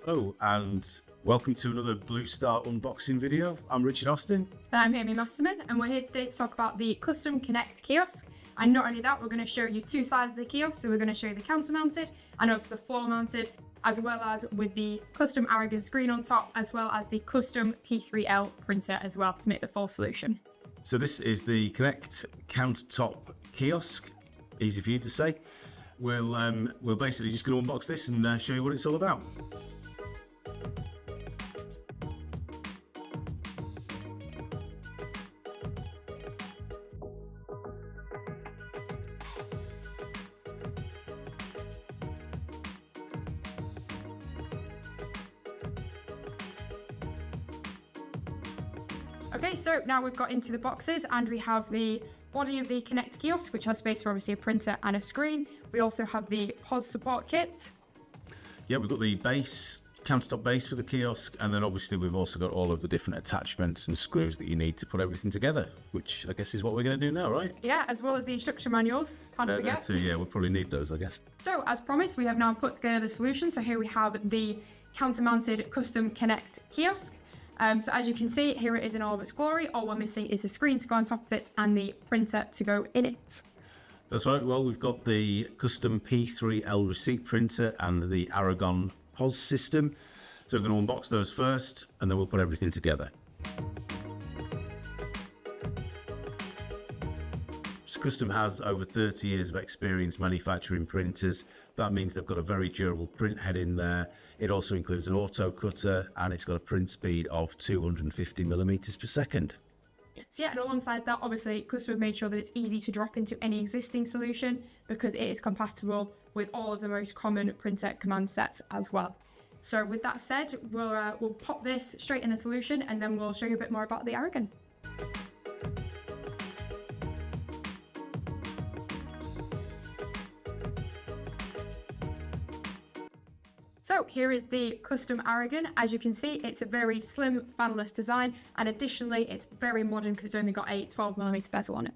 Hello and welcome to another Blue Star unboxing video. I'm Richard Ostin. And I'm Ейми Mastърман, and we're here today to talk about the Custom Connect Kiosk. And not only that, we're going to show you two sides of the kiosk. So we're going to show you the counter-mounted and also the floor-mounted, as well as with the custom Aragon screen on top, as well as the custom P3L printer as well to make the full solution. So this is the Connect countertop kiosk. Easy for you to say. We're basically just going to unbox this and show you what it's all about. Okay, so now we've got into the boxes and we have the body of the Connect kiosk, which has space for obviously a printer and a screen. We also have the POS support kit. Yeah, we've got the base, countertop base for the kiosk, and then obviously we've also got all of the different attachments and screws that you need to put everything together, which I guess is what we're going to do now, right? Yeah, as well as the instruction manuals. Can't forget. That too, yeah, we'll probably need those, I guess. So as promised, we have now put together the solution. So here we have the counter-mounted Custom Connect kiosk. So as you can see, here it is in all of its glory. All we're missing is the screen to go on top of it and the printer to go in it. That's right. Well, we've got the custom P3L receipt printer and the Aragon POS system. So we're going to unbox those first, and then we'll put everything together. So Custom has over 30 years of experience manufacturing printers. That means they've got a very durable print head in there. It also includes an auto cutter, and it's got a print speed of 250 millimeters per second. So yeah, and alongside that, obviously, Custom have made sure that it's easy to drop into any existing solution because it is compatible with all of the most common printer command sets as well. So with that said, we'll pop this straight in the solution, and then we'll show you a bit more about the Aragon. So here is the custom Aragon. As you can see, it's a very slim fanless design, and additionally it's very modern because it's only got a 12mm bezel on it.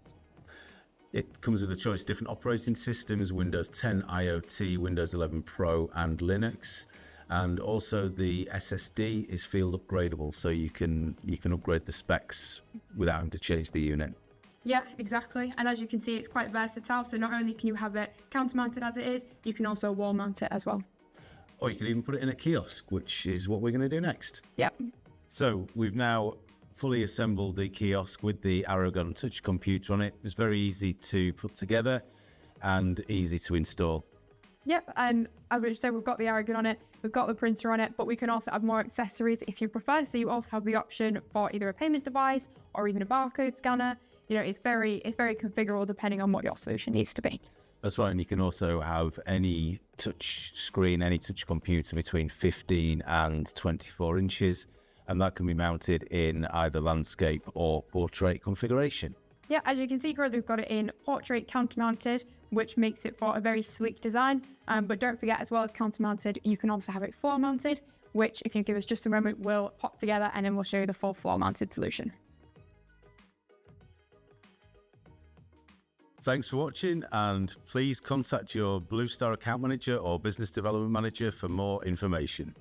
It comes with a choice of different operating systems: Windows 10 IoT, Windows 11 Pro and Linux. And also the SSD is field upgradable, so you can upgrade the specs without having to change the unit. Yeah, exactly. And as you can see, it's quite versatile. So not only can you have it counter-mounted as it is, you can also wall mount it as well. Or you can even put it in a kiosk, which is what we're going to do next. Yep. So we've now fully assembled the kiosk with the Aragon touch computer on it. It's very easy to put together and easy to install. Yep, and as Rich said, we've got the Aragon on it, we've got the printer on it, but we can also add more accessories if you prefer. So you also have the option for either a payment device or even a barcode scanner. You know, it's very configurable depending on what your solution needs to be. That's right, and you can also have any touch screen, any touch computer between 15 and 24 inches, and that can be mounted in either landscape or portrait configuration. Yeah, as you can see, we've got it in portrait counter-mounted, which makes it for a very sleek design. But don't forget, as well as counter-mounted, you can also have it floor-mounted, which, if you give us just a moment, we'll pop together and then we'll show you the full floor-mounted solution. Thanks for watching, and please contact your Blue Star account manager or business development manager for more information.